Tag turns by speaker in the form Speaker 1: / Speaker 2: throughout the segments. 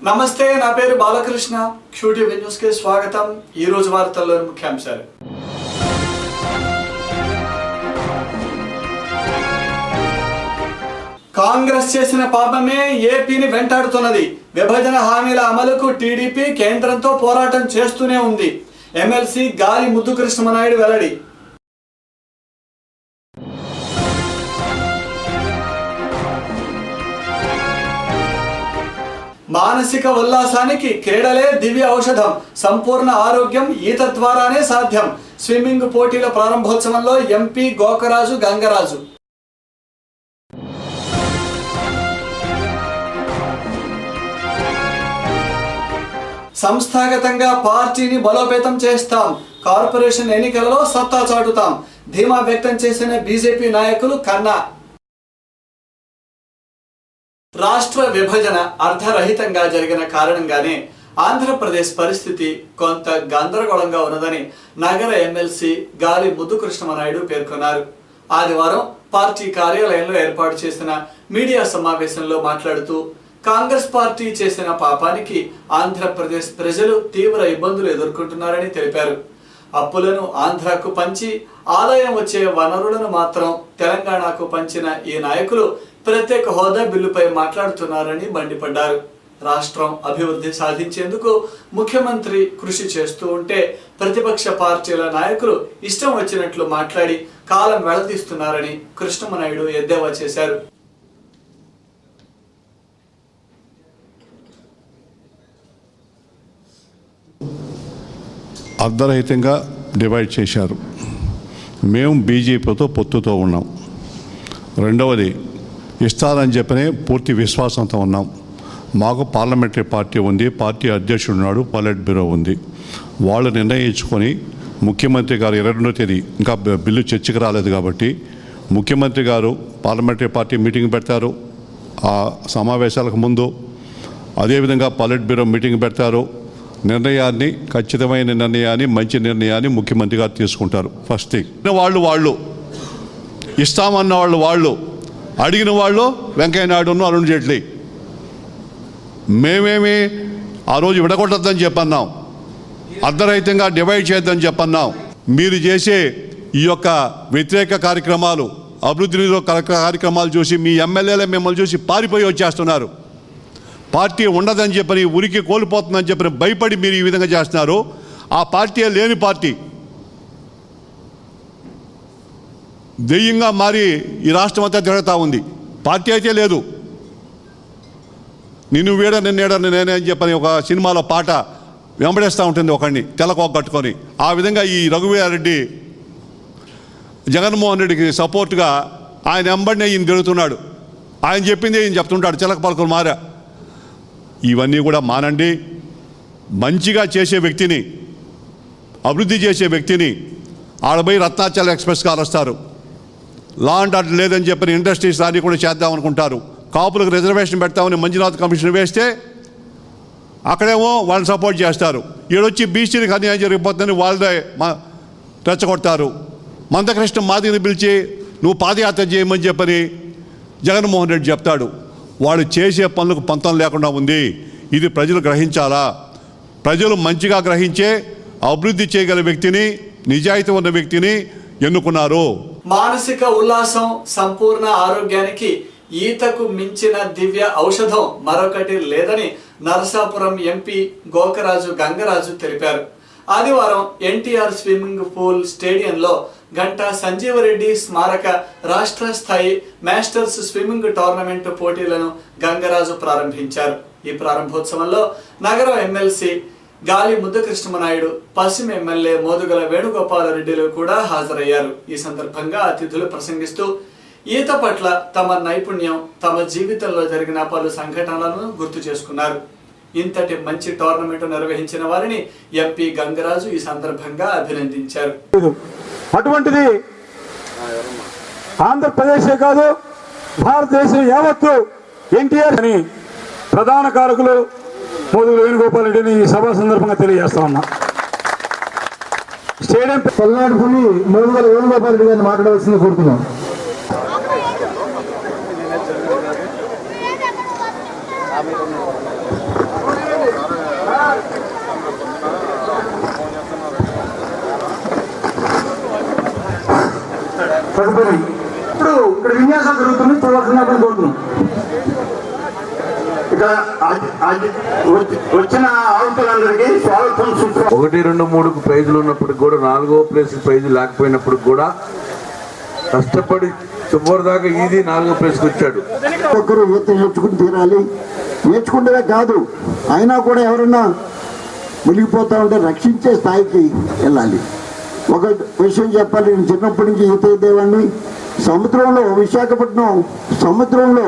Speaker 1: నమస్తే, నా పేరు బాలకృష్ణ. క్యూటీవీ న్యూస్ కి స్వాగతం. ఈ రోజు వార్తల్లోని ముఖ్యాంశాలు. కాంగ్రెస్ చేసిన పాపమే ఏపీని వెంటాడుతున్నది. విభజన హామీల అమలుకు టీడీపీ కేంద్రంతో పోరాటం చేస్తూనే ఉంది. ఎమ్మెల్సీ గాలి ముద్దుకృష్ణమనాయుడు వెల్లడి. మానసిక ఉల్లాసానికి క్రీడలే దివ్య ఔషధం. సంపూర్ణ ఆరోగ్యం ఈత ద్వారానే సాధ్యం. స్విమ్మింగ్ పోటీల ప్రారంభోత్సవంలో ఎంపీ గోకరాజు గంగరాజు. సంస్థాగతంగా పార్టీని బలోపేతం చేస్తాం. కార్పొరేషన్ ఎన్నికలలో సత్తా చాటుతాం. ధీమా వ్యక్తం చేసిన బీజేపీ నాయకులు కన్నా. రాష్ట్ర విభజన అర్ధరహితంగా జరిగిన కారణంగానే ఆంధ్రప్రదేశ్ పరిస్థితి కొంత గందరగోళంగా ఉన్నదని నగర ఎమ్మెల్సీ గాలి ముద్దుకృష్ణమనాయుడు పేర్కొన్నారు. ఆదివారం పార్టీ కార్యాలయంలో ఏర్పాటు చేసిన మీడియా సమావేశంలో మాట్లాడుతూ కాంగ్రెస్ పార్టీ చేసిన పాపానికి ఆంధ్రప్రదేశ్ ప్రజలు తీవ్ర ఇబ్బందులు ఎదుర్కొంటున్నారని తెలిపారు. అప్పులను ఆంధ్రాకు పంచి ఆదాయం వచ్చే వనరులను మాత్రం తెలంగాణకు పంచిన ఈ నాయకులు ప్రత్యేక హోదా బిల్లుపై మాట్లాడుతున్నారని మండిపడ్డారు. రాష్ట్రం అభివృద్ధి సాధించేందుకు ముఖ్యమంత్రి కృషి చేస్తూ ఉంటే ప్రతిపక్ష పార్టీల నాయకులు ఇష్టం వచ్చినట్లు మాట్లాడి కాలం వెళ్లదీస్తున్నారని కృష్ణమనాయుడు ఎద్దేవా చేశారు.
Speaker 2: అర్ధరహితంగా డివైడ్ చేశారు. మేము బీజేపీతో పొత్తుతో ఉన్నాం. రెండవది, ఇస్తారని చెప్పనే పూర్తి విశ్వాసంతో ఉన్నాం. మాకు పార్లమెంటరీ పార్టీ ఉంది, పార్టీ అధ్యక్షుడు ఉన్నాడు, పాలిట్ బ్యూరో ఉంది. వాళ్ళు నిర్ణయించుకొని ముఖ్యమంత్రి గారు 22వ తేదీ ఇంకా బిల్లు చర్చకు రాలేదు కాబట్టి ముఖ్యమంత్రి గారు పార్లమెంటరీ పార్టీ మీటింగ్ పెడతారు. ఆ సమావేశాలకు ముందు అదేవిధంగా పాలిట్ బ్యూరో మీటింగ్ పెడతారు. నిర్ణయాన్ని, ఖచ్చితమైన నిర్ణయాన్ని, మంచి నిర్ణయాన్ని ముఖ్యమంత్రి గారు తీసుకుంటారు. ఫస్ట్ థింగ్, వాళ్ళు ఇస్తామన్న వాళ్ళు అడిగిన వాళ్ళు వెంకయ్య నాయుడును అరుణ్ జైట్లీ. మేమేమి ఆ రోజు విడగొట్టద్దని చెప్పన్నాం, అర్ధరహితంగా డివైడ్ చేద్దని చెప్పన్నాం. మీరు చేసే ఈ యొక్క వ్యతిరేక కార్యక్రమాలు, అభివృద్ధి కార్యక్రమాలు చూసి మీ ఎమ్మెల్యేలే మిమ్మల్ని చూసి పారిపోయి వచ్చేస్తున్నారు. పార్టీ ఉండదని చెప్పని, ఉరికి కోల్పోతుందని చెప్పని భయపడి మీరు ఈ విధంగా చేస్తున్నారు. ఆ పార్టీ లేని పార్టీ దెయ్యంగా మారి ఈ రాష్ట్రం అంతా తిరుగుతూ ఉంది. పార్టీ అయితే లేదు. నిన్ను వీడ నిన్నేడ నేనే అని చెప్పని ఒక సినిమాలో పాట వెంబడేస్తూ ఉంటుంది ఒకడిని తెల్లకోక కట్టుకొని. ఆ విధంగా ఈ రఘువీరారెడ్డి జగన్మోహన్ రెడ్డికి సపోర్ట్గా ఆయన వెంబడినే ఈయన తిరుగుతున్నాడు. ఆయన చెప్పింది ఈయన చెప్తుంటాడు, చిలక పలుకులు మారా. ఇవన్నీ కూడా మానండి. మంచిగా చేసే వ్యక్తిని, అభివృద్ధి చేసే వ్యక్తిని ఆడపోయి రత్నాచల ఎక్స్ప్రెస్ కారు వస్తారు. లా అండ్ ఆర్డర్ లేదని చెప్పిన ఇండస్ట్రీస్ అన్నీ కూడా చేద్దామనుకుంటారు. కాపులకు రిజర్వేషన్ పెడతామని మంజునాథ్ కమిషన్ వేస్తే అక్కడేమో వాళ్ళని సపోర్ట్ చేస్తారు. ఈడొచ్చి బీసీలకు అన్యాయం జరిగిపోతుందని వాళ్ళే రెచ్చగొడతారు. మందకృష్ణ మాదిని పిలిచి నువ్వు పాదయాత్ర చేయమని చెప్పని జగన్మోహన్ రెడ్డి చెప్తాడు. వాళ్ళు చేసే పనులకు పంతం లేకుండా ఉంది. ఇది ప్రజలు గ్రహించాలా. ప్రజలు మంచిగా గ్రహించే అభివృద్ధి చేయగల వ్యక్తిని, నిజాయితీ ఉన్న వ్యక్తిని ఎన్నుకున్నారు.
Speaker 1: మానసిక ఉల్లాసం, సంపూర్ణ ఆరోగ్యానికి ఈతకు మించిన దివ్య ఔషధం మరొకటి లేదని నరసాపురం ఎంపీ గోకరాజు గంగరాజు తెలిపారు. ఆదివారం ఎన్టీఆర్ స్విమ్మింగ్ పూల్ స్టేడియంలో గంటా సంజీవరెడ్డి స్మారక రాష్ట్ర స్థాయి మాస్టర్స్ స్విమ్మింగ్ టోర్నమెంట్ పోటీలను గంగరాజు ప్రారంభించారు. ఈ ప్రారంభోత్సవంలో నగరం ఎమ్మెల్సీ గాలి ముద్దుకృష్ణమనాయుడు, పశ్చిమ ఎమ్మెల్యే మోదుగల వేణుగోపాలరెడ్డిలు కూడా హాజరయ్యారు. ఈ సందర్భంగా అతిథులు ప్రసంగిస్తూ ఈత పట్ల తమ నైపుణ్యం, తమ జీవితంలో జరిగిన పలు సంఘటనలను గుర్తు చేసుకున్నారు. ఇంతటి మంచి టోర్నమెంట్ నిర్వహించిన వారిని ఎంపీ గంగరాజు ఈ సందర్భంగా అభినందించారు.
Speaker 3: అటువంటిది ఆంధ్రప్రదేశే కాదు, భారతదేశం యావత్తు ఎన్టీఆర్ అని ప్రధాన కారకులు మోదుగుల వేణుగోపాల్ రెడ్డిని ఈ సభ సందర్భంగా తెలియజేస్తా ఉన్నా. స్టేడియం పల్నాడు భూమి మోదుగుల వేణుగోపాల్ రెడ్డి గారిని మాట్లాడవలసింది కోరుతున్నాం. మాట్లాడినప్పుడు కోరుతున్నాం.
Speaker 4: ఇక వచ్చిన ఆహుతులందరికీ స్వాగతం.
Speaker 5: 1, 2, 3 ప్రైజులు ఉన్నప్పటికి కూడా 4వ ప్లేస్ ప్రైజ్ లేకపోయినప్పుడు కూడా కష్టపడి చివరి దాకా ఇది 4వ ప్లేస్కి వచ్చాడు.
Speaker 4: ఒక్కరు ఈత నేర్చుకుని తీరాలి. నేర్చుకుంటే కాదు, అయినా కూడా ఎవరన్నా మునిగిపోతా ఉంటే రక్షించే స్థాయికి వెళ్ళాలి. ఒక విషయం చెప్పాలి, నేను చిన్నప్పటి నుంచి ఈత ఇద్దేవాడిని. సముద్రంలో, విశాఖపట్నం సముద్రంలో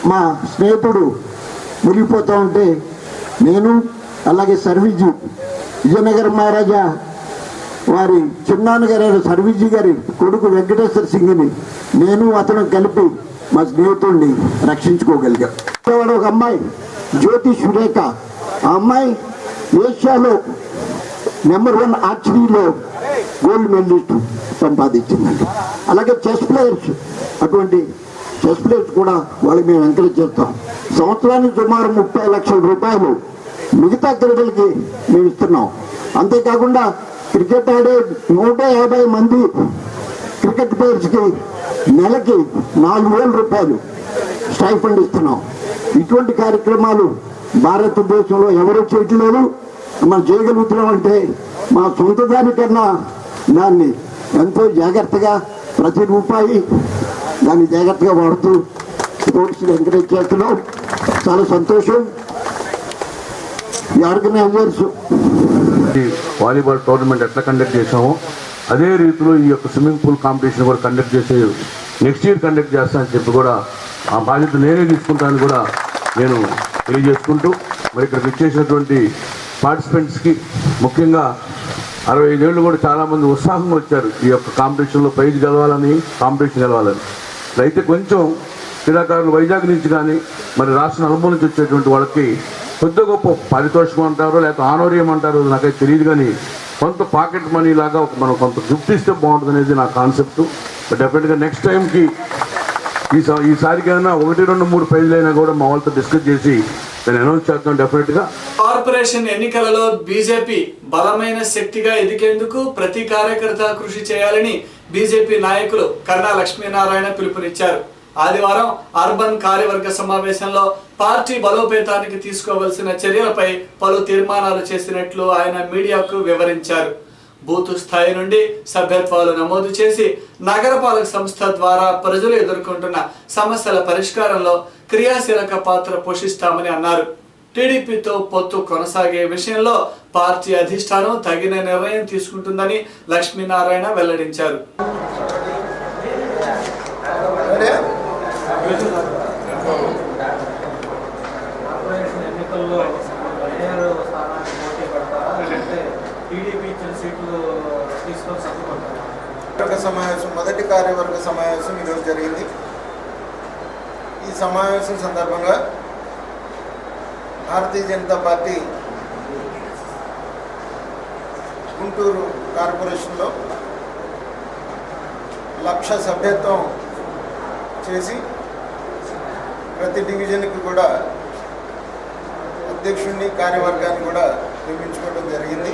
Speaker 4: మా స్నేహితుడు మునిగిపోతూ ఉంటే నేను, అలాగే సర్వీజీ విజయనగర మహారాజా వారి చిన్నాన్నగారు సర్వీజీ గారి కొడుకు వెంకటేశ్వర సింగ్ని నేను అతను కలిపి మా స్నేహితుడిని రక్షించుకోగలిగాం. ఒక అమ్మాయి జ్యోతి సురేఖ, ఆ అమ్మాయి ఏషియాలో నెంబర్ 1 ఆర్చరీలో గోల్డ్ మెడలిస్ట్ సంపాదించిందండి. అలాగే చెస్ ప్లేయర్స్, అటువంటి చెస్ ప్లేయర్స్ కూడా వాళ్ళకి మేము ఎంకరేజ్ చేస్తాం. సంవత్సరానికి సుమారు 30 లక్షల రూపాయలు మిగతా క్రీడలకి మేము ఇస్తున్నాం. అంతేకాకుండా క్రికెట్ ఆడే 150 మంది క్రికెట్ ప్లేయర్స్కి నెలకి 4,000 రూపాయలు స్టైఫండ్ ఇస్తున్నాం. ఇటువంటి కార్యక్రమాలు భారతదేశంలో ఎవరూ చేయట్లేదు. మనం చేయగలుగుతున్నాం అంటే మా సొంత దానికన్నా దాన్ని ఎంతో జాగ్రత్తగా ప్రతి రూపాయి దాన్ని జాగ్రత్తగా వాడుతూ స్పోర్ట్స్ని ఎంకరేజ్ చేస్తున్నాం. చాలా సంతోషం. ఈ ఆర్గనైజర్స్
Speaker 5: వాలీబాల్ టోర్నమెంట్ ఎట్లా కండక్ట్ చేసామో అదే రీతిలో ఈ యొక్క స్విమ్మింగ్ పూల్ కాంపిటీషన్ కూడా కండక్ట్ చేసి నెక్స్ట్ ఇయర్ కండక్ట్ చేస్తానని చెప్పి కూడా ఆ బాధ్యత నేనే తీసుకుంటానని కూడా నేను తెలియజేసుకుంటూ, మరి ఇక్కడికి వచ్చేసినటువంటి పార్టిసిపెంట్స్కి ముఖ్యంగా 65 ఏళ్ళు కూడా చాలామంది ఉత్సాహంగా వచ్చారు ఈ యొక్క కాంపిటీషన్లో ప్రైజ్ గెలవాలని, కాంపిటీషన్ గెలవాలని. అయితే కొంచెం క్రీడాకారులు వైజాగ్ నుంచి కానీ మరి రాష్ట్ర నలుమూల నుంచి వచ్చేటువంటి వాళ్ళకి కొద్ది గొప్ప పారితోషికం అంటారో లేకపోతే ఆనోరియం అంటారో నాకైతే తెలియదు, కానీ కొంత పాకెట్ మనీ లాగా మనం కొంత గిఫ్ట్ ఇస్తే బాగుంటుంది అనేది నా కాన్సెప్ట్. డెఫినెట్గా నెక్స్ట్ టైంకి ఈసారికి ఏమైనా 1, 2, 3 ప్రైజ్లు అయినా కూడా మా వాళ్ళతో డిస్కస్ చేసి నేను అనౌన్స్ చేస్తాను డెఫినెట్గా.
Speaker 1: కార్పొరేషన్ ఎన్నికలలో బీజేపీ బలమైన శక్తిగా ఎదిగేందుకు ప్రతి కార్యకర్త కృషి చేయాలని బీజేపీ నాయకులు కన్నా లక్ష్మీనారాయణ పిలుపునిచ్చారు. ఆదివారం అర్బన్ కార్యవర్గ సమావేశంలో పార్టీ బలోపేతానికి తీసుకోవాల్సిన చర్యలపై పలు తీర్మానాలు చేసినట్లు ఆయన మీడియాకు వివరించారు. బూత్ స్థాయి నుండి సభ్యత్వాలు నమోదు చేసి నగరపాలక సంస్థ ద్వారా ప్రజలు ఎదుర్కొంటున్న సమస్యల పరిష్కారంలో క్రియాశీలక పాత్ర పోషిస్తామని అన్నారు. టీడీపీతో పొత్తు కొనసాగే విషయంలో పార్టీ అధిష్టానం తగిన నిర్ణయం తీసుకుంటుందని లక్ష్మీనారాయణ వెల్లడించారు.
Speaker 6: సమావేశం మొదటి కార్యవర్గ సమావేశం ఈరోజు జరిగింది. ఈ సమావేశం సందర్భంగా భారతీయ జనతా పార్టీ గుంటూరు కార్పొరేషన్లో 1,00,000 సభ్యత్వం చేసి ప్రతి డివిజన్కి కూడా అధ్యక్షుడిని, కార్యవర్గాన్ని కూడా నియమించుకోవడం జరిగింది.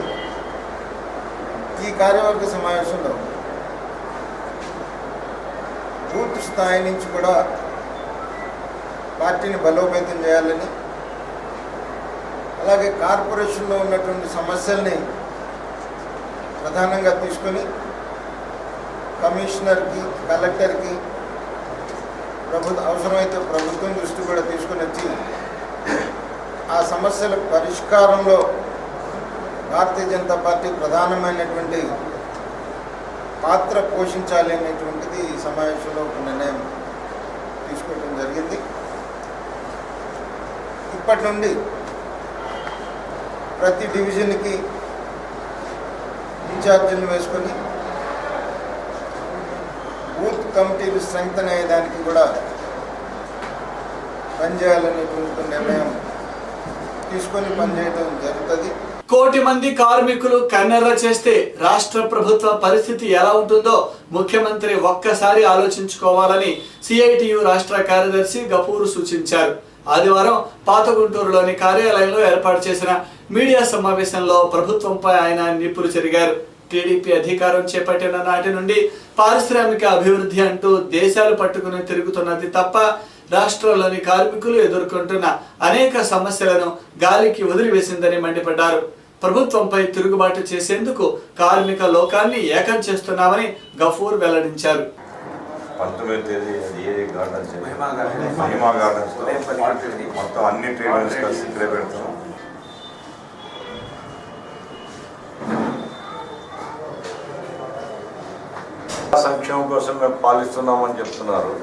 Speaker 6: ఈ కార్యవర్గ సమావేశంలో బూత్ స్థాయి నుంచి కూడా పార్టీని బలోపేతం చేయాలని, అలాగే కార్పొరేషన్లో ఉన్నటువంటి సమస్యల్ని ప్రధానంగా తీసుకొని కమిషనర్కి, కలెక్టర్కి అవసరమైతే ప్రభుత్వం దృష్టి కూడా తీసుకొని వచ్చి ఆ సమస్యల పరిష్కారంలో భారతీయ జనతా పార్టీ ప్రధానమైనటువంటి పాత్ర పోషించాలి అనేటువంటిది ఈ సమావేశంలో ఒక నిర్ణయం తీసుకోవడం జరిగింది. ఇప్పటి నుండి ప్రతి డివిజన్కి ఇన్ఛార్జీలను వేసుకొని బూత్ కమిటీలు స్ట్రెంగ్తన్ అయ్యేదానికి కూడా పనిచేయాలనేటువంటి నిర్ణయం తీసుకొని పనిచేయడం జరుగుతుంది.
Speaker 1: 1 కోటి మంది కార్మికులు కన్నెర్ర చేస్తే రాష్ట్ర ప్రభుత్వ పరిస్థితి ఎలా ఉంటుందో ముఖ్యమంత్రి ఒక్కసారి ఆలోచించుకోవాలని సిఐటియు రాష్ట్ర కార్యదర్శి గఫూర్ సూచించారు. ఆదివారం పాత గుంటూరులోని కార్యాలయంలో ఏర్పాటు చేసిన మీడియా సమావేశంలో ప్రభుత్వంపై ఆయన నిప్పులు చెరిగారు. టీడీపీ అధికారం చేపట్టిన నాటి నుండి పారిశ్రామిక అభివృద్ధి అంటూ దేశాలు పట్టుకుని తిరుగుతున్నది తప్ప రాష్ట్రంలోని కార్మికులు ఎదుర్కొంటున్న అనేక సమస్యలను గాలికి వదిలివేసిందని మండిపడ్డారు. ప్రభుత్వంపై తిరుగుబాటు చేసేందుకు కార్మిక లోకాన్ని ఏకం చేస్తున్నామని గఫూర్ వెల్లడించారు.
Speaker 7: 19వ తేదీ మహిమా గార్డెన్స్ మొత్తం అన్ని ట్రేడ్ యూనియన్స్ కలిసి ఇక్కడే పెడుతున్నాం. సంక్షేమం కోసం మేము పాలిస్తున్నామని చెప్తున్నారు.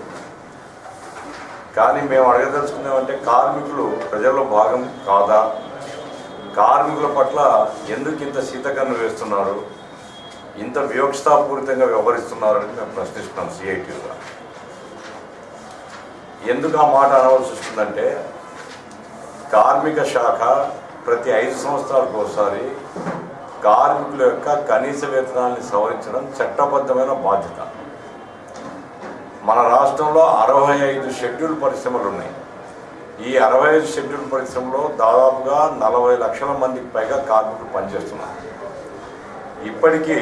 Speaker 7: కానీ మేము అడగదలుచుకున్నామంటే కార్మికులు ప్రజల్లో భాగం కాదా? కార్మికుల పట్ల ఎందుకు ఇంత శీతకన్ను వేస్తున్నారు, ఇంత వివక్షతాపూరితంగా వ్యవహరిస్తున్నారని మేము ప్రశ్నిస్తున్నాం. సిఐటిగా ఎందుకు ఆ మాట అనవలసి వస్తుందంటే, కార్మిక శాఖ ప్రతి 5 సంవత్సరాలకు ఒకసారి కార్మికుల యొక్క కనీస వేతనాన్ని సవరించడం చట్టబద్ధమైన బాధ్యత. మన రాష్ట్రంలో 65 షెడ్యూల్ పరిశ్రమలు ఉన్నాయి. ఈ 65 షెడ్యూల్ పరిశ్రమలో దాదాపుగా 40 లక్షల మందికి పైగా కార్మికులు పనిచేస్తున్నారు. ఇప్పటికీ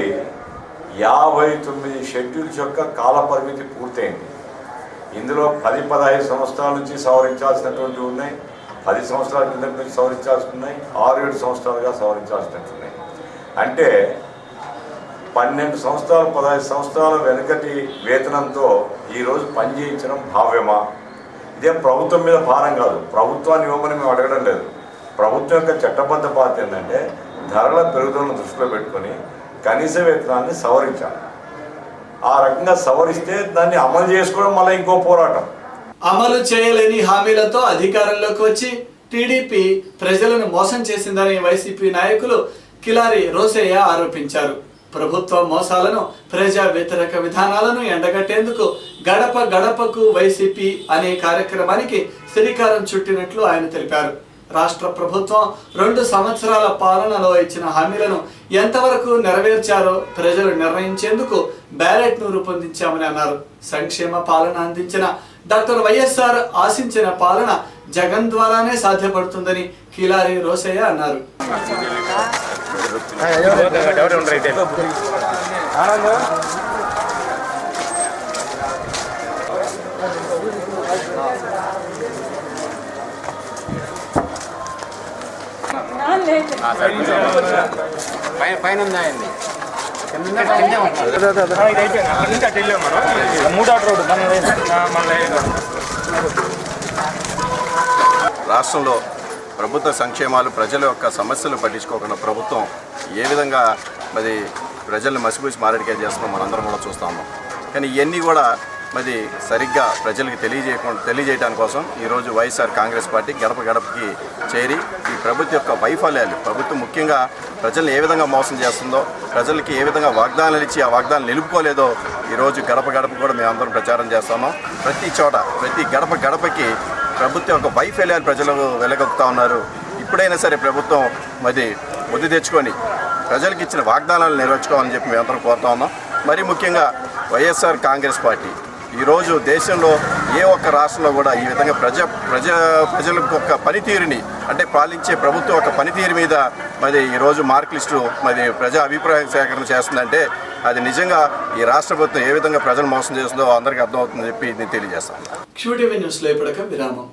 Speaker 7: 59 షెడ్యూల్స్ యొక్క కాల పరిమితి పూర్తయింది. ఇందులో 10-15 సంవత్సరాల నుంచి సవరించాల్సినటువంటివి ఉన్నాయి, 10 సంవత్సరాల కింద నుంచి సవరించాల్సి ఉన్నాయి, 6-7 సంవత్సరాలుగా సవరించాల్సినట్టు ఉన్నాయి. అంటే 12 సంవత్సరాలు 15 సంవత్సరాల వెనుకటి వేతనంతో ఈరోజు పనిచేయించడం భావ్యమా? ఇదే ప్రభుత్వం మీద భారం కాదు. ప్రభుత్వాన్ని ఇవ్వమని మేము అడగడం లేదు. ప్రభుత్వం యొక్క చట్టబద్ధ బాధ్యత ఏంటంటే ధరల పెరుగుదలను దృష్టిలో పెట్టుకొని కనీస వేతనాన్ని సవరించాలి. ఆ రకంగా సవరిస్తే దాన్ని అమలు చేసుకోవడం మళ్ళీ ఇంకో పోరాటం.
Speaker 1: అమలు చేయలేని హామీలతో అధికారంలోకి వచ్చి టీడీపీ ప్రజలను మోసం చేసిందని వైసీపీ నాయకులు కిలారి రోసయ్య ఆరోపించారు. ప్రభుత్వ మోసాలను, ప్రజా వ్యతిరేక విధానాలను ఎండగట్టేందుకు గడప గడపకు వైసీపీ అనే కార్యక్రమానికి శ్రీకారం చుట్టినట్లు ఆయన తెలిపారు. రాష్ట్ర ప్రభుత్వం 2 సంవత్సరాల పాలనలో ఇచ్చిన హామీలను ఎంతవరకు నెరవేర్చారో ప్రజలు నిర్ణయించేందుకు బ్యాలెట్ను రూపొందించామని అన్నారు. సంక్షేమ పాలన అందించిన డాక్టర్ వైఎస్ఆర్ ఆశించిన పాలన జగన్ ద్వారానే సాధ్యపడుతుందని కిలారి రోసయ్య అన్నారు.
Speaker 8: పైన ఉందండి
Speaker 9: రాష్ట్రంలో ప్రభుత్వ సంక్షేమాలు, ప్రజల యొక్క సమస్యలు పట్టించుకోకుండా ప్రభుత్వం ఏ విధంగా మరి ప్రజల్ని మసిపూసి మారేడుకాయ చేస్తున్నాం మనందరం కూడా చూస్తూ ఉన్నాం. కానీ ఇవన్నీ కూడా మరి సరిగ్గా ప్రజలకు తెలియజేయడానికి కోసం ఈరోజు వైఎస్ఆర్ కాంగ్రెస్ పార్టీ గడప గడపకి చేరి ఈ ప్రభుత్వం యొక్క వైఫల్యాలు, ప్రభుత్వం ముఖ్యంగా ప్రజల్ని ఏ విధంగా మోసం చేస్తుందో, ప్రజలకి ఏ విధంగా వాగ్దానాలు ఇచ్చి ఆ వాగ్దానాలు నిలుపుకోలేదో ఈరోజు గడప గడప కూడా మేమందరం ప్రచారం చేస్తున్నాం. ప్రతి చోట ప్రతి గడప గడపకి ప్రభుత్వం యొక్క వైఫల్యాలు ప్రజలు వెలగొక్కుతూ ఉన్నారు. ఇప్పుడైనా సరే ప్రభుత్వం మరి బుద్ధి తెచ్చుకొని ప్రజలకు ఇచ్చిన వాగ్దానాలు నెరవేర్చుకోవాలని చెప్పి మేమందరం కోరుతా ఉన్నాం. మరి ముఖ్యంగా వైఎస్ఆర్ కాంగ్రెస్ పార్టీ ఈరోజు దేశంలో ఏ ఒక్క రాష్ట్రంలో కూడా ఈ విధంగా ప్రజలకు ఒక పనితీరుని, అంటే పాలించే ప్రభుత్వం ఒక పనితీరు మీద మరి ఈరోజు మార్క్ లిస్టు మరి ప్రజా అభిప్రాయ సేకరణ చేస్తుందంటే అది నిజంగా ఈ రాష్ట్ర ప్రభుత్వం ఏ విధంగా ప్రజలు మోసం చేస్తుందో అందరికీ అర్థమవుతుందని చెప్పి నేను తెలియజేస్తాను.
Speaker 1: QTV న్యూస్లో ఇప్పటికే విరామం.